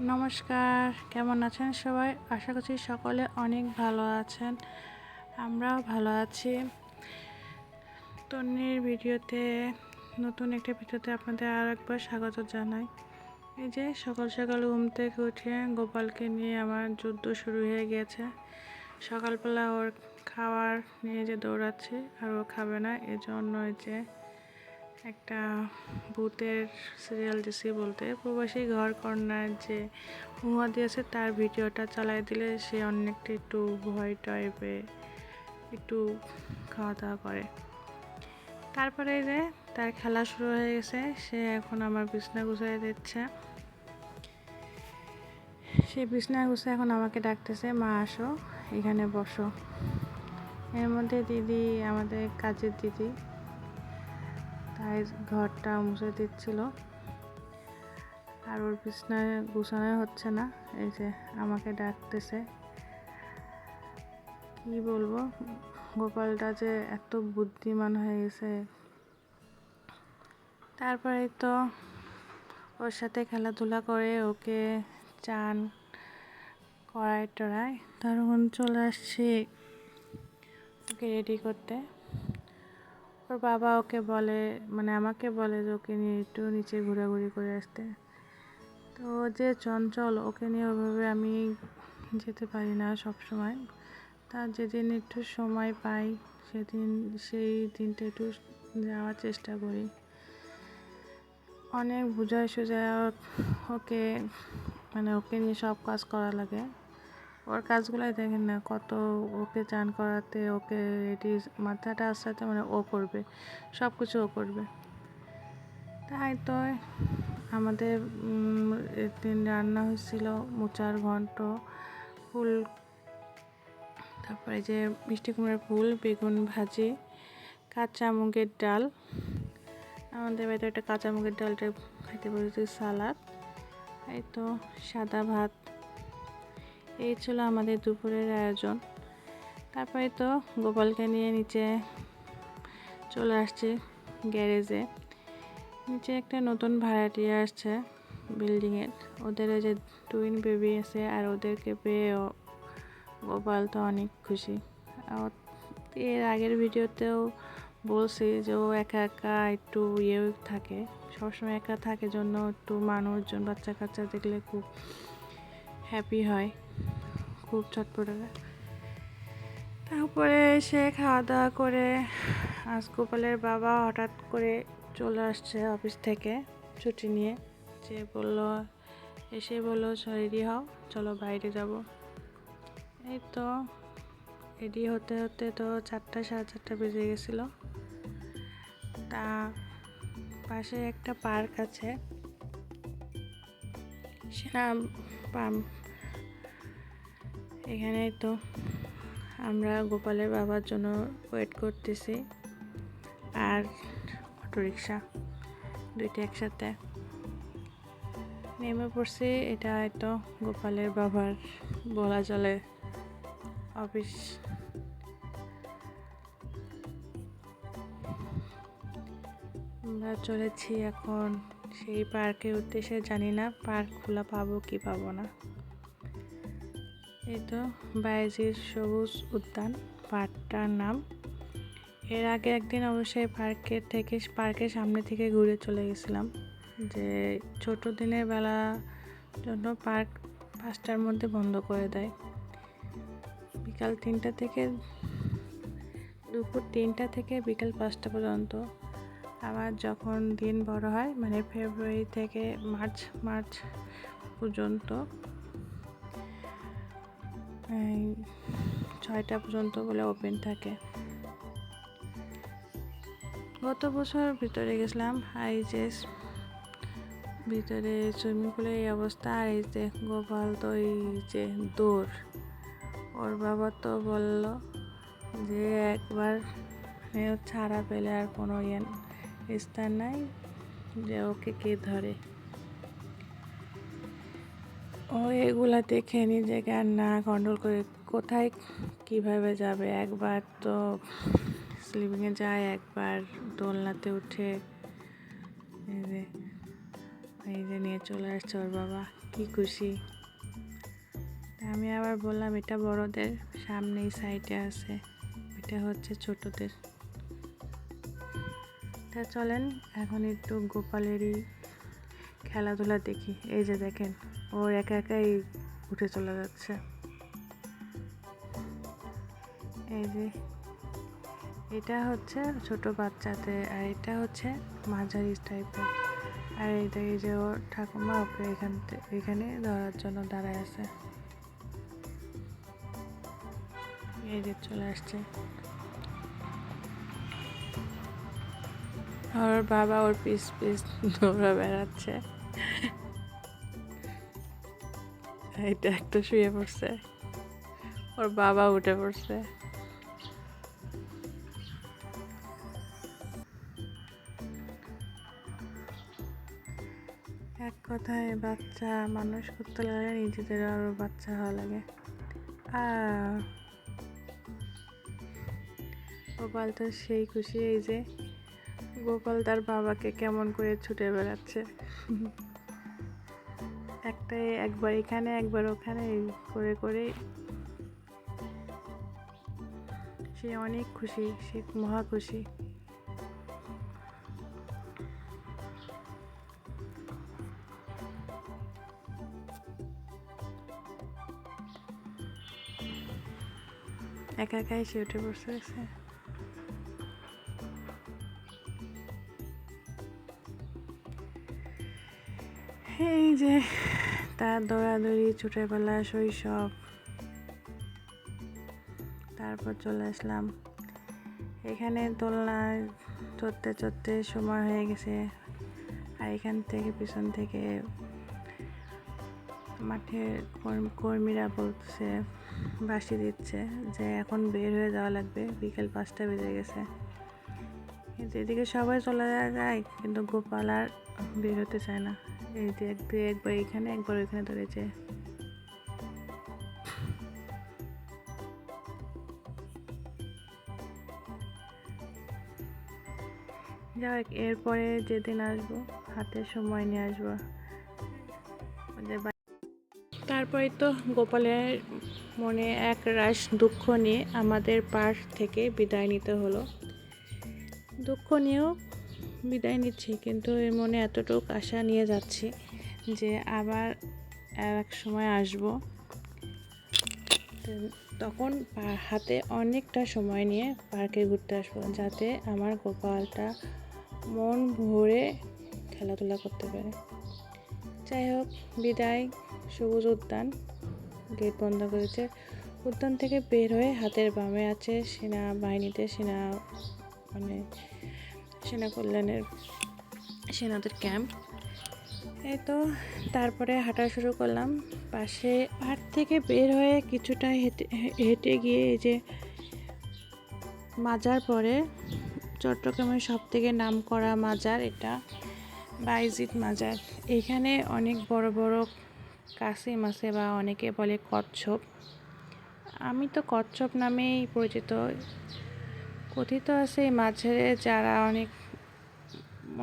নমস্কার, কেমন আছেন সবাই? আশা করছি সকলে অনেক ভালো আছেন। আমরাও ভালো আছি। তন্নির ভিডিওতে নতুন একটা ভিডিওতে আপনাদের আর একবার স্বাগত জানাই। এই যে সকাল সকাল ঘুম থেকে উঠে গোপালকে নিয়ে আমার যুদ্ধ শুরু হয়ে গেছে। সকালবেলা ওর খাওয়ার নিয়ে যে দৌড়াচ্ছে আর ও খাবে না, এজন্য যে একটা ভূতের সিরিয়াল দিছি বলতে প্রবাসী ঘর কন্যার যে হুয়া দিয়েছে তার ভিডিওটা চালাই দিলে সে অনেকটা একটু ভয় টয় পেয়ে একটু খাওয়া দাওয়া করে। তারপরে যে তার খেলা শুরু হয়ে গেছে, সে এখন আমার বিছনা গুছাই দিচ্ছে। সে বিছনা গুছে এখন আমাকে ডাকতেছে, মা আসো এখানে বসো। এর মধ্যে দিদি, আমাদের কাজের দিদি, তাই ঘরটা মুছে দিচ্ছিল আর ওর বিছনায় গুছানো হচ্ছে না। এই যে আমাকে ডাকতেছে। কি বলবো, গোপালটা যে এত বুদ্ধিমান হয়ে গেছে। তারপরে তো ওর সাথে খেলাধুলা করে ওকে চান করাই টরায় তখন চলে আসছি ওকে রেডি করতে। ওর বাবা ওকে বলে, মানে আমাকে বলে যে ওকে নিয়ে একটু নিচে ঘোরাঘুরি করে আসতে। তো যে চঞ্চল, ওকে নিয়ে ওইভাবে আমি যেতে পারি না সব সময়। তার যেদিন একটু সময় পাই সেই দিনটা একটু যাওয়ার চেষ্টা করি। অনেক বুঝায় সুঝায় ওকে, মানে ওকে নিয়ে সব কাজ করা লাগে। ওর কাজগুলাই দেখেন না, কত ওকে চান করাতে, ওকে রেডি, মাথাটা আসাতে, মানে ও করবে সব কিছু, ও করবে। তাই তো আমাদের দিন রান্না হয়েছিল মোচার ঘন্ট, ফুল, তারপরে যে মিষ্টি কুমড়ার ফুল, বেগুন ভাজি, কাঁচা মুগের ডাল। আমাদের বাড়িতে একটা কাঁচা মুগের ডালটা খাইতে বলেছি, সালাদ, এই তো সাদা ভাত। এই ছিল আমাদের দুপুরের আয়োজন। তারপরে তো গোপালকে নিয়ে নিচে চলে আসছি গ্যারেজে। নিচে একটা নতুন ভাড়াটিয়া আসছে বিল্ডিংয়ের, ওদের যে টুইন বেবি আছে আর ওদেরকে পেয়ে গোপাল তো অনেক খুশি। এর আগের ভিডিওতেও বলছি যে ও একা একা একটু থাকে, সবসময় একা থাকে, জন্য একটু মানুষজন বাচ্চা কাচ্চা দেখলে খুব হ্যাপি হয়, খুব চটপটে। তারপরে সে খাওয়া দাওয়া করে, আজ গোপালের বাবা হঠাৎ করে চলে আসছে অফিস থেকে ছুটি নিয়ে, এসে বললো রেডি হও, চলো বাইরে যাব। এই তো রেডি হতে হতে তো 4টা, সাড়ে 4টা বেজে গেছিলো। তা পাশে একটা পার্ক আছে, সেনা পাম্প, এখানে তো আমরা গোপালের বাবার জন্য ওয়েট করতেছি। আর অটোরিকশা দুইটা একসাথে নেমে পড়ছি। এটা হয়তো গোপালের বাবার বলা চলে অফিস। আমরা চলেছি এখন সেই পার্কের উদ্দেশ্যে। জানি না পার্ক খোলা পাবো কি পাবো না। এই তো বায়েজির সবুজ উদ্যান পার্কটার নাম। এর আগে একদিন অবশ্যই পার্কের সামনে থেকে ঘুরে চলে গেছিলাম, যে ছোট দিনের বেলা জন্য পার্ক 5টার মধ্যে বন্ধ করে দেয়, বিকাল 3টা থেকে, দুপুর 3টা থেকে বিকাল 5টা পর্যন্ত। আবার যখন দিন বড় হয়, মানে ফেব্রুয়ারি থেকে মার্চ পর্যন্ত 6টা পর্যন্ত বলে ওপেন থাকে। গত বছর ভিতরে গেছিলাম, এই যে ভিতরে সুইমিং পুলে এই অবস্থা। আর এই যে গোপাল তো এই যে দৌড়, ওর বাবা তো বলল যে একবার ছাড়া পেলে আর কোনো স্থান নাই যে ওকে কে ধরে। ও এগুলা দেখে নিজেকে আর না কন্ট্রোল করে কোথায় কিভাবে যাবে। একবার তো স্লিপিংয়ে যায়, একবার দোলনাতে উঠে এই যে নিয়ে চলে আসছে ওর বাবা, কি খুশি। আমি আবার বললাম এটা বড়দের, সামনেই সাইডে আছে, এটা হচ্ছে ছোটদের। তা চলেন এখন একটু গোপালেরই খেলাধুলা দেখি। এই যে দেখেন, ও একা একাই উঠে চলে যাচ্ছে। এই যে এটা হচ্ছে ছোট বাচ্চাদের, আর এটা হচ্ছে মাঝারি টাইপের। আর এইটা এই যে ওর ঠাকুমা ওকে এখানে ধরার জন্য দাঁড়ায় আছে। এই যে চলে আসছে ওর বাবা, ওর পিস পিস দৌড়ে বেড়াচ্ছে। এটা একটা শুয়ে পড়ছে, ওর বাবা উঠে পড়ছে। এক কথায় বাচ্চা মানুষ করতে লাগলে নিজেদের আরো বাচ্চা হওয়া লাগে। আর গোপাল তো সেই খুশি। এই যে গোপাল তার বাবাকে কেমন করে ছুটে বেড়াচ্ছে, একবার এখানে একবার ওখানে করে করে সে অনেক খুশি, সে মহা খুশি। একা একাই সে উঠে বসে আছে। এই যে তার দৌড়াদৌড়ি, ছোটবেলা, শৈশব। তারপর চলে আসলাম এখানে, দোলনায় চড়তে চড়তে সময় হয়ে গেছে। আর এখান থেকে পিছন থেকে মাঠের কর্মীরা বলছে, বাঁশি দিচ্ছে যে এখন বের হয়ে যাওয়া লাগবে, বিকেল 5টা বেজে গেছে। কিন্তু এদিকে সবাই চলে যায়, কিন্তু গোপাল আর বের হতে চায় না। এই যে একবার এখানে একবার ওইখানে ধরেছে। যাই হোক, এরপরে যেদিন আসবো হাতে সময় নিয়ে আসবো। তারপরে তো গোপালের মনে এক রাশ দুঃখ নিয়ে আমাদের পার্ক থেকে বিদায় নিতে হলো। দুঃখ নিয়েও বিদায় নিচ্ছি, কিন্তু এর মনে এতটুকু আশা নিয়ে যাচ্ছি যে আবার এক সময় আসবো, তখন হাতে অনেকটা সময় নিয়ে পার্কে ঘুরতে আসবো, যাতে আমার গোপালটা মন ভরে খেলাধুলা করতে পারে। যাই হোক, বিদায়। সবুজ উদ্যান, গেট বন্ধ করেছে। উদ্যান থেকে বের হয়ে হাতের বামে আছে সেনাবাহিনীতে সেনা কল্যাণের সেনাদের ক্যাম্প। এই তো তারপরে হাঁটা শুরু করলাম। পাশে হাট থেকে বের হয়ে কিছুটা হেঁটে গিয়ে এই যে মাজার পরে, চট্টগ্রামের সব থেকে নামকরা মাজার এটা, বাইজিদ মাজার। এখানে অনেক বড় বড় কাসিম আছে, বা অনেকে বলে কচ্ছপ। আমি তো কচ্ছপ নামেই পরিচিত। কথিত আছে এই মাঝারে যারা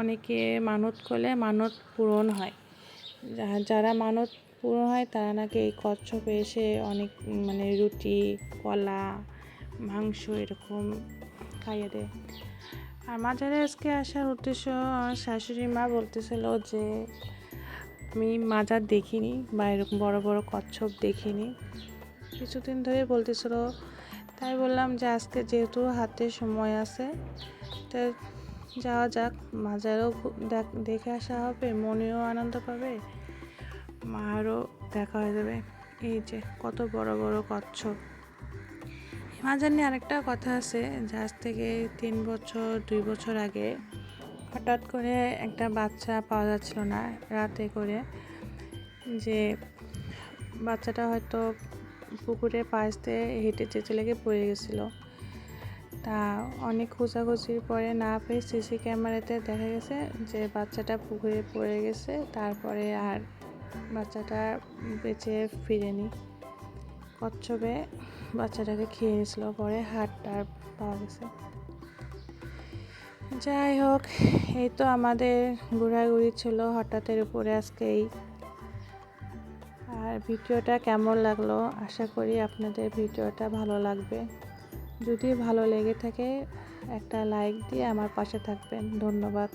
অনেকে মানত করলে মানত পূরণ হয়। যারা মানত পূরণ হয় তারা নাকি এই কচ্ছপে এসে অনেক রুটি, কলা, মাংস এরকম খাইয়ে দেয়। আর মাজারে আজকে আসার উদ্দেশ্য, আমার শাশুড়ি মা বলতেছিল যে আমি মাজার দেখিনি বা এরকম বড় বড় কচ্ছপ দেখিনি, কিছুদিন ধরে বলতেছিল। তাই বললাম যে আজকে যেহেতু হাতে সময় আছে, তাই যাওয়া যাক, মাজারও দেখে আসা হবে, মনেও আনন্দ পাবে, মারও দেখা হয়ে যাবে। এই যে কত বড় বড় কচ্ছপ। মাজার নিয়ে আরেকটা কথা আছে যে আজ থেকে 2 বছর আগে হঠাৎ করে একটা বাচ্চা পাওয়া যাচ্ছিল না রাতে করে, যে বাচ্চাটা হয়তো পুকুরে পাশ দিয়ে হেঁটে যেতে লেগে পড়ে গেছিলো। তা অনেক খোঁজাখুঁজির পরে না পেয়ে সিসি ক্যামেরাতে দেখা গেছে যে বাচ্চাটা পুকুরে পড়ে গেছে। তারপরে আর বাচ্চাটা বেঁচে ফিরেনি, কচ্ছপে বাচ্চাটাকে খেয়ে নিয়েছিল। পরে হাড়টা পাওয়া গেছে। যাই হোক, এই তো আমাদের ঘোরাঘুরি ছিল হঠাৎের উপরে আজকেই। আর ভিডিওটা কেমন লাগলো, আশা করি আপনাদের ভিডিওটা ভালো লাগবে। যদি ভালো লেগে থাকে একটা লাইক দিয়ে আমার পাশে থাকবেন। ধন্যবাদ।